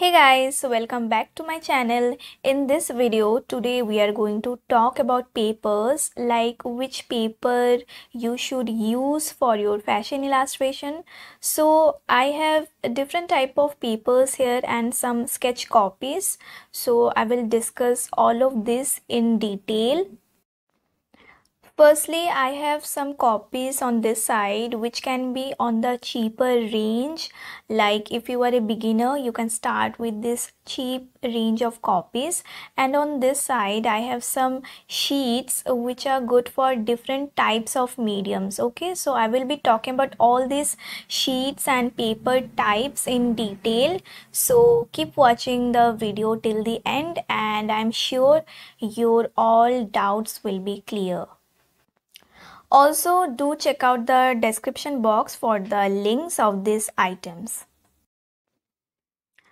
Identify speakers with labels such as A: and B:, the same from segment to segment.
A: Hey guys, welcome back to my channel. In this video today we are going to talk about papers, like which paper you should use for your fashion illustration. So I have a different type of papers here and some sketch copies. So I will discuss all of this in detail. Firstly, I have some copies on this side which can be on the cheaper range. Like if you are a beginner, you can start with this cheap range of copies. And on this side, I have some sheets which are good for different types of mediums. Okay, so I will be talking about all these sheets and paper types in detail. So keep watching the video till the end, and I'm sure your all doubts will be clear. Also, do check out the description box for the links of these items.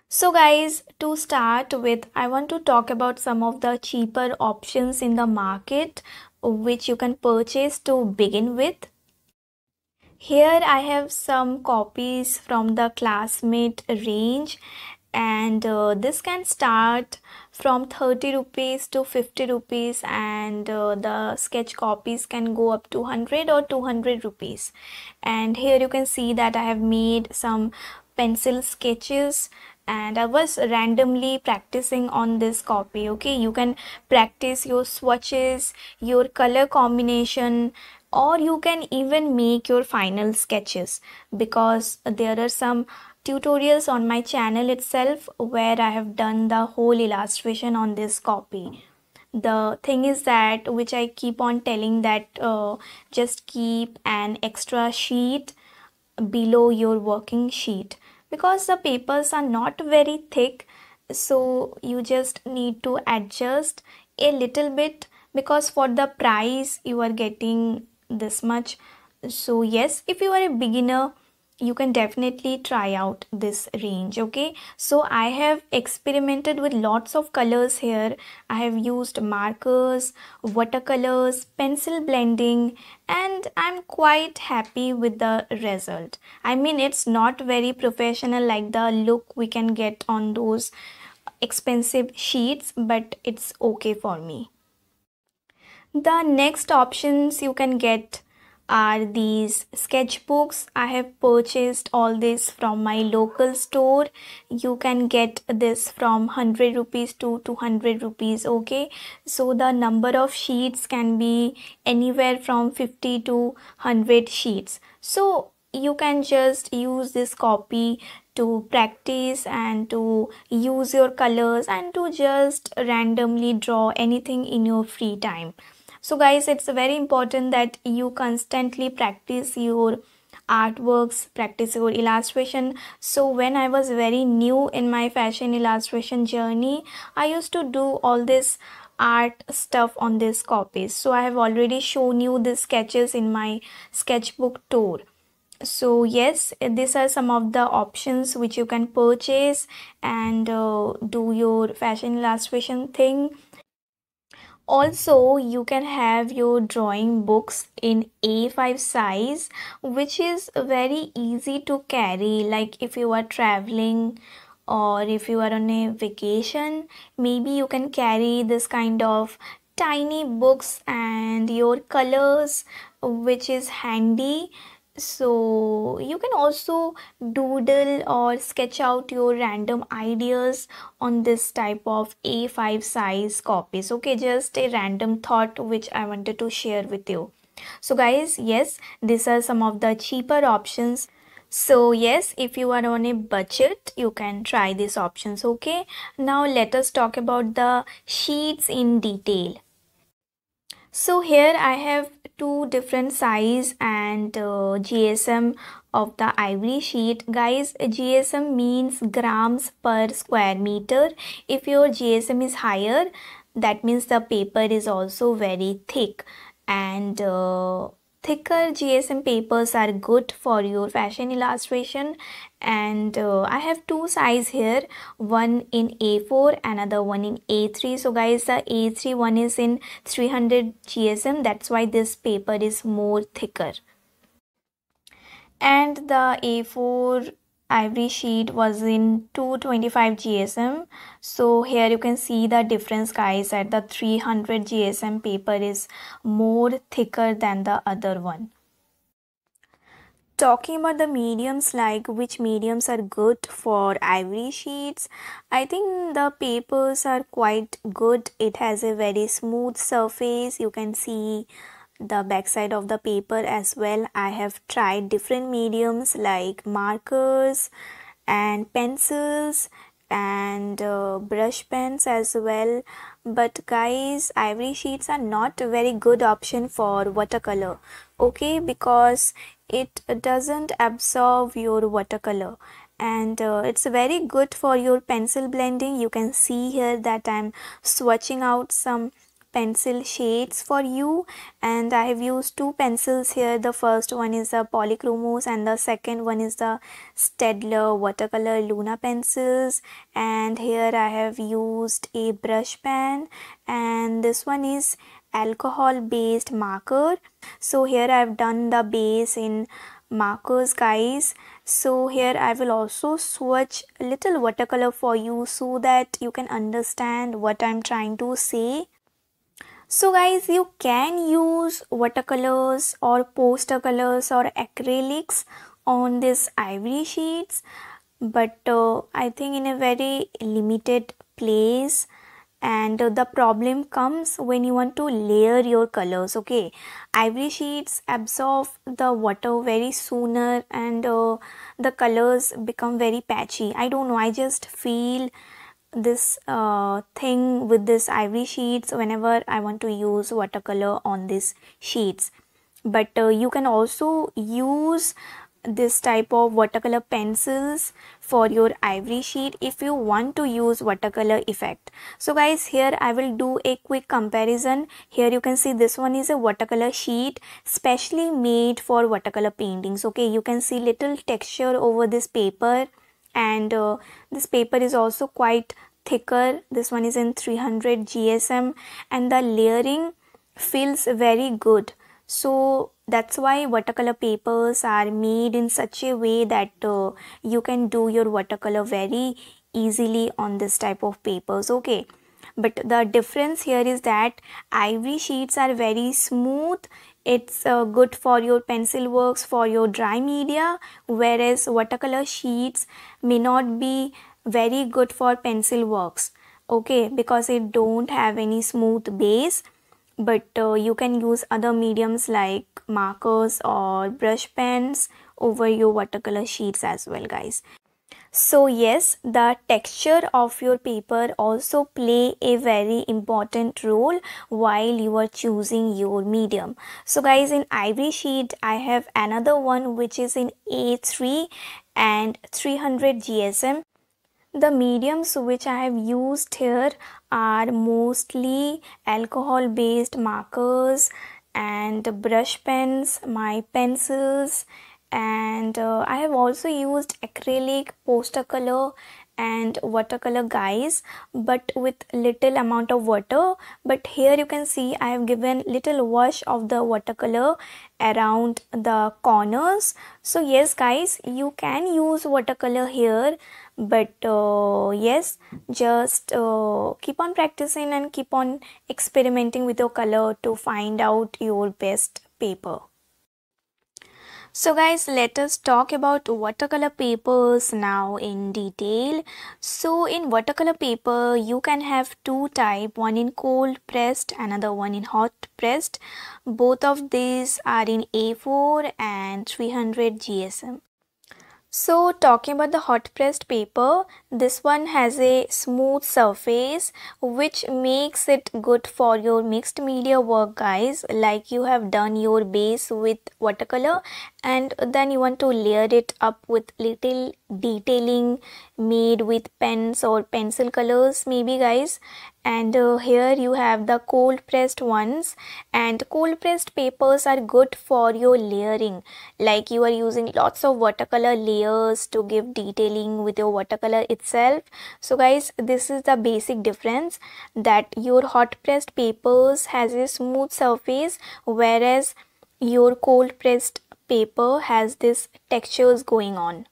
A: So guys, to start with, I want to talk about some of the cheaper options in the market which you can purchase to begin with. Here I have some copies from the Classmate range, and this can start from 30 rupees to 50 rupees, and the sketch copies can go up to 100 or 200 rupees. And here you can see that I have made some pencil sketches and I was randomly practicing on this copy. Okay, you can practice your swatches, your color combination, or you can even make your final sketches, because there are some tutorials on my channel itself where I have done the whole illustration on this copy. The thing is that, which I keep on telling, that just keep an extra sheet below your working sheet, because the papers are not very thick, so you just need to adjust a little bit, because for the price you are getting this much. So yes, if you are a beginner, you can definitely try out this range. Okay, so I have experimented with lots of colors here. I have used markers, watercolors, pencil blending, and I'm quite happy with the result. I mean, it's not very professional like the look we can get on those expensive sheets, but it's okay for me. The next options you can get are these sketchbooks. I have purchased all this from my local store. You can get this from 100 rupees to 200 rupees. Okay, so the number of sheets can be anywhere from 50 to 100 sheets. So you can just use this copy to practice and to use your colors and to just randomly draw anything in your free time. So guys, it's very important that you constantly practice your artworks, practice your illustration. So when I was very new in my fashion illustration journey, I used to do all this art stuff on these copies. So I have already shown you the sketches in my sketchbook tour. So yes, these are some of the options which you can purchase and do your fashion illustration thing. Also, you can have your drawing books in A5 size, which is very easy to carry. Like if you are traveling or if you are on a vacation, maybe you can carry this kind of tiny books and your colors, which is handy. So you can also doodle or sketch out your random ideas on this type of A5 size copies. Okay, just a random thought which I wanted to share with you. So guys, yes, these are some of the cheaper options. So yes, if you are on a budget, you can try these options. Okay, now let us talk about the sheets in detail. So here I have two different size and GSM of the ivory sheet. Guys, GSM means grams per square meter. If your GSM is higher, that means the paper is also very thick, and thicker GSM papers are good for your fashion illustration. And I have two size here, one in A4, another one in A3. So guys, the A3 one is in 300 GSM, that's why this paper is more thicker, and the A4 ivory sheet was in 225 GSM. So here you can see the difference, guys, that the 300 GSM paper is more thicker than the other one. Talking about the mediums, like which mediums are good for ivory sheets, I think the papers are quite good. It has a very smooth surface. You can see the backside of the paper as well. I have tried different mediums like markers and pencils and brush pens as well, but guys, ivory sheets are not a very good option for watercolor, okay, because it doesn't absorb your watercolor, and it's very good for your pencil blending. You can see here that I'm swatching out some pencil shades for you, and I have used two pencils here. The first one is the Polychromos and the second one is the Staedtler watercolor Luna pencils, and here I have used a brush pen, and this one is alcohol based marker. So here I have done the base in markers, guys. So here I will also swatch a little watercolor for you so that you can understand what I'm trying to say. So guys, you can use watercolors or poster colors or acrylics on this ivory sheets, but I think in a very limited place, and the problem comes when you want to layer your colors, okay. Ivory sheets absorb the water very sooner, and the colors become very patchy. I don't know, I just feel this thing with this ivory sheets whenever I want to use watercolor on these sheets. But you can also use this type of watercolor pencils for your ivory sheet if you want to use watercolor effect. So guys, here I will do a quick comparison. Here you can see this one is a watercolor sheet specially made for watercolor paintings, okay. You can see little texture over this paper, and this paper is also quite thicker. This one is in 300 GSM, and the layering feels very good. So that's why watercolor papers are made in such a way that you can do your watercolor very easily on this type of papers, okay. But the difference here is that ivory sheets are very smooth. It's good for your pencil works, for your dry media, whereas watercolor sheets may not be very good for pencil works, okay, because it don't have any smooth base. But you can use other mediums like markers or brush pens over your watercolor sheets as well, guys. So yes, the texture of your paper also play a very important role while you are choosing your medium. So guys, in ivory sheet I have another one which is in A3 and 300 GSM. The mediums which I have used here are mostly alcohol based markers and brush pens, my pencils, and I have also used acrylic, poster color and watercolor, guys, but with little amount of water. But here you can see I have given little wash of the watercolor around the corners. So yes guys, you can use watercolor here, but yes, just keep on practicing and keep on experimenting with your color to find out your best paper. So guys, let us talk about watercolor papers now in detail. So in watercolor paper, you can have two type, one in cold pressed, another one in hot pressed. Both of these are in A4 and 300 GSM. So talking about the hot pressed paper, this one has a smooth surface which makes it good for your mixed media work, guys. Like you have done your base with watercolor and then you want to layer it up with little detailing made with pens or pencil colors maybe, guys. And here you have the cold pressed ones, and cold pressed papers are good for your layering, like you are using lots of watercolor layers to give detailing with your watercolor itself. So guys, this is the basic difference, that your hot pressed papers has a smooth surface, whereas your cold pressed paper has this textures going on.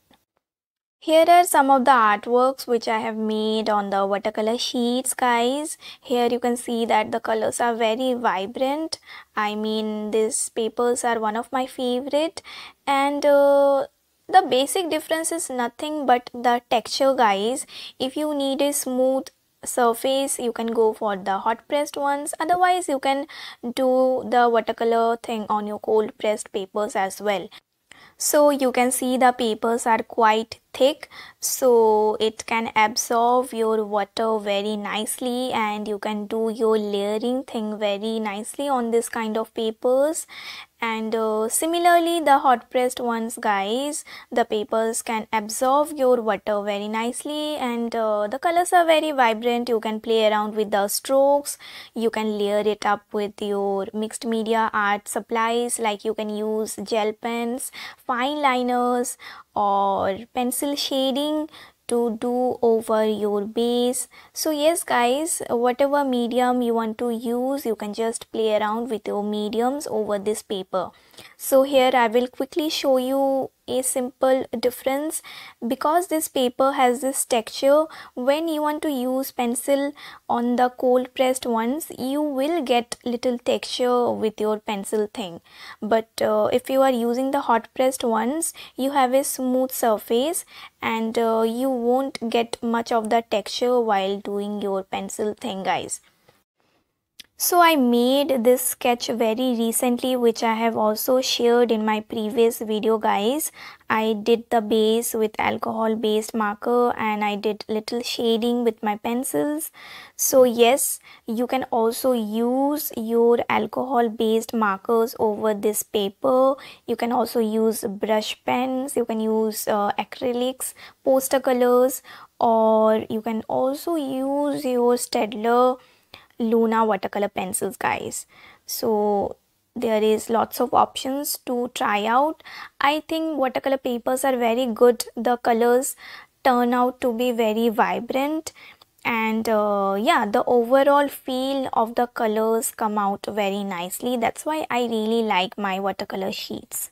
A: Here are some of the artworks which I have made on the watercolor sheets, guys. Here you can see that the colors are very vibrant. I mean, these papers are one of my favorite, and the basic difference is nothing but the texture, guys. If you need a smooth surface, you can go for the hot pressed ones. Otherwise, you can do the watercolor thing on your cold pressed papers as well. So you can see the papers are quite thick, so it can absorb your water very nicely, and you can do your layering thing very nicely on this kind of papers. And similarly, the hot pressed ones, guys, the papers can absorb your water very nicely, and the colors are very vibrant. You can play around with the strokes, you can layer it up with your mixed media art supplies, like you can use gel pens, fine liners, or pencil shading to do over your base. So yes, guys, whatever medium you want to use, you can just play around with your mediums over this paper. So here I will quickly show you a simple difference. Because this paper has this texture, when you want to use pencil on the cold pressed ones, you will get little texture with your pencil thing. But if you are using the hot pressed ones, you have a smooth surface, and you won't get much of the texture while doing your pencil thing, guys. So I made this sketch very recently, which I have also shared in my previous video, guys. I did the base with alcohol based marker, and I did little shading with my pencils. So yes, you can also use your alcohol based markers over this paper. You can also use brush pens, you can use acrylics, poster colors, or you can also use your Staedtler Luna watercolor pencils, guys. So there is lots of options to try out. I think watercolor papers are very good. The colors turn out to be very vibrant, and yeah, the overall feel of the colors come out very nicely. That's why I really like my watercolor sheets.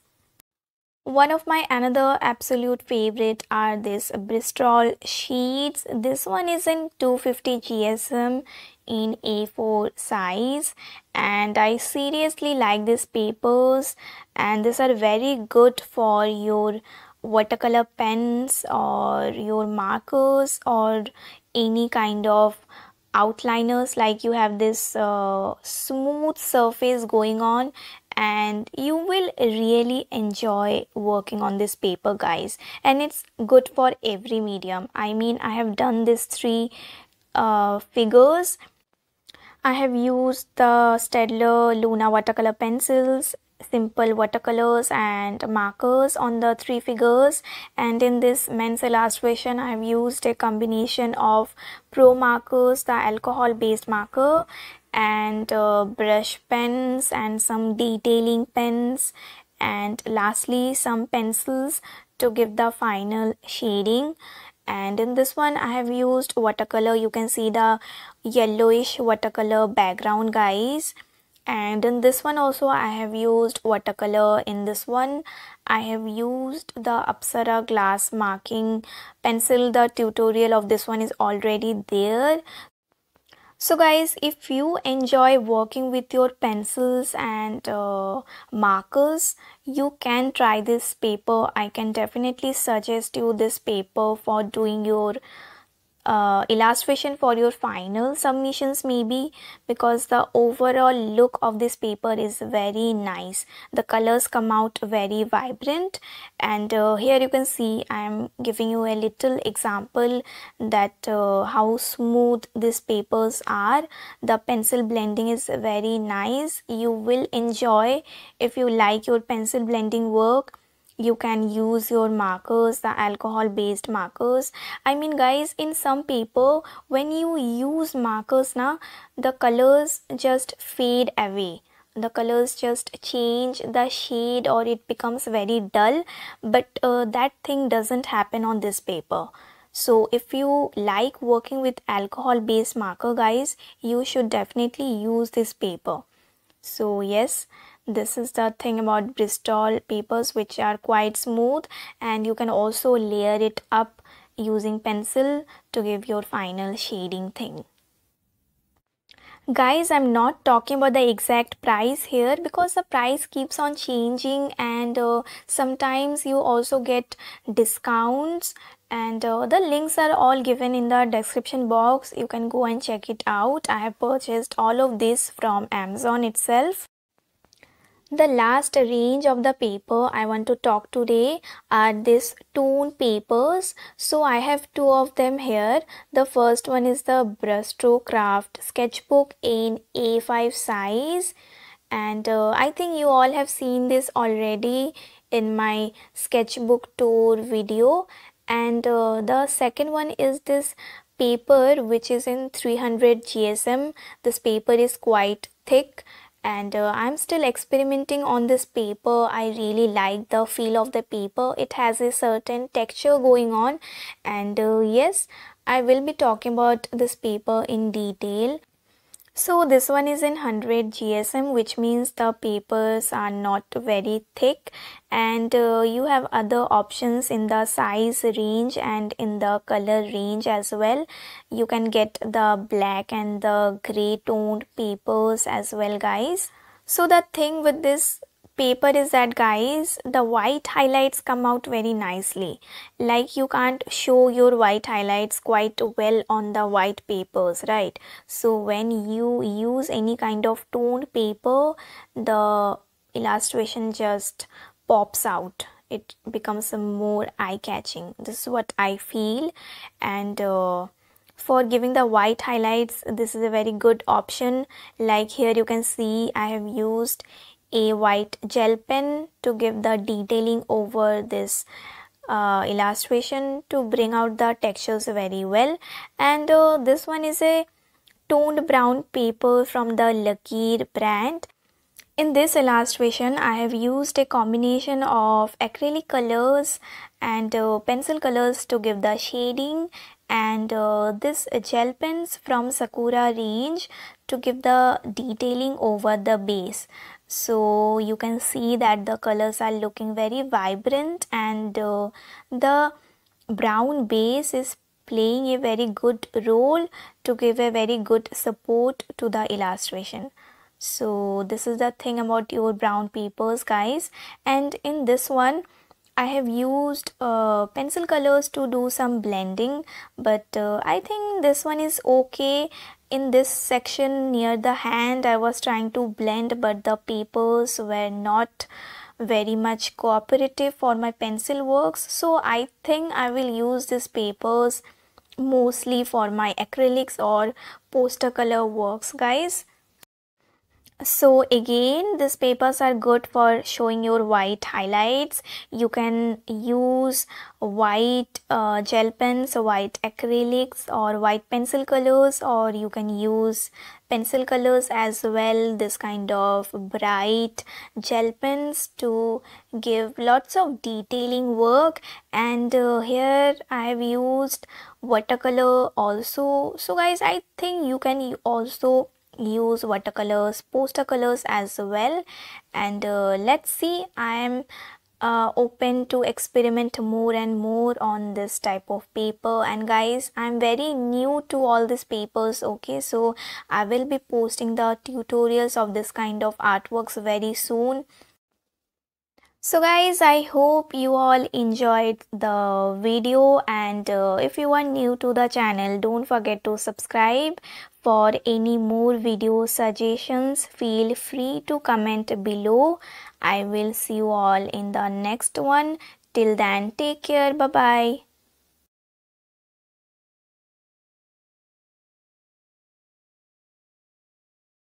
A: One of my another absolute favorite are this Bristol sheets. This one is in 250 GSM in A4 size, and I seriously like these papers, and these are very good for your watercolor pens or your markers or any kind of outliners. Like you have this smooth surface going on, and you will really enjoy working on this paper, guys. And it's good for every medium. I mean, I have done this three figures. I have used the Staedtler Luna watercolor pencils, simple watercolors and markers on the three figures, and in this men's illustration I have used a combination of pro markers, the alcohol based marker, and brush pens and some detailing pens, and lastly some pencils to give the final shading. And in this one I have used watercolor. You can see the yellowish watercolor background, guys. And in this one also I have used watercolor. In this one I have used the Apsara glass marking pencil. The tutorial of this one is already there. So guys, if you enjoy working with your pencils and markers, you can try this paper. I can definitely suggest you this paper for doing your illustration for your final submissions, maybe, because the overall look of this paper is very nice. The colors come out very vibrant, and here you can see I am giving you a little example that how smooth these papers are. The pencil blending is very nice. You will enjoy if you like your pencil blending work. You can use your markers, the alcohol based markers. I mean, guys, in some paper when you use markers now, the colors just fade away, the colors just change the shade, or it becomes very dull. But that thing doesn't happen on this paper. So if you like working with alcohol based marker, guys, you should definitely use this paper. So yes, this is the thing about Bristol papers, which are quite smooth, and you can also layer it up using pencil to give your final shading thing. Guys, I'm not talking about the exact price here because the price keeps on changing, and sometimes you also get discounts, and the links are all given in the description box. You can go and check it out. I have purchased all of this from Amazon itself. The last range of the paper I want to talk today are these tone papers. So I have two of them here. The first one is the Brushstroke Craft Sketchbook in A5 size, and I think you all have seen this already in my sketchbook tour video. And the second one is this paper which is in 300 GSM. This paper is quite thick, and I'm still experimenting on this paper. I really like the feel of the paper. It has a certain texture going on, and yes, I will be talking about this paper in detail. So this one is in 100 GSM, which means the papers are not very thick, and you have other options in the size range and in the color range as well. You can get the black and the gray toned papers as well, guys. So the thing with this paper is that, guys, the white highlights come out very nicely. Like, you can't show your white highlights quite well on the white papers, right? So when you use any kind of toned paper, the illustration just pops out. It becomes more eye-catching. This is what I feel. And for giving the white highlights, this is a very good option. Like here you can see I have used a white gel pen to give the detailing over this illustration to bring out the textures very well. And this one is a toned brown paper from the Lakeer brand. In this illustration, I have used a combination of acrylic colors and pencil colors to give the shading, and this gel pens from Sakura range to give the detailing over the base. So you can see that the colors are looking very vibrant, and the brown base is playing a very good role to give a very good support to the illustration. So this is the thing about your brown papers, guys. And in this one I have used pencil colors to do some blending, but I think this one is okay. In this section near the hand I was trying to blend, but the papers were not very much cooperative for my pencil works. So I think I will use these papers mostly for my acrylics or poster color works, guys. So again, these papers are good for showing your white highlights. You can use white gel pens, white acrylics or white pencil colors, or you can use pencil colors as well, this kind of bright gel pens to give lots of detailing work. And here I have used watercolor also. So guys, I think you can also use watercolors, poster colors as well. And let's see, I am open to experiment more and more on this type of paper. And guys, I'm very new to all these papers, okay, so I will be posting the tutorials of this kind of artworks very soon. So guys, I hope you all enjoyed the video, and if you are new to the channel, don't forget to subscribe. For any more video suggestions, feel free to comment below. I will see you all in the next one. Till then, take care. Bye bye.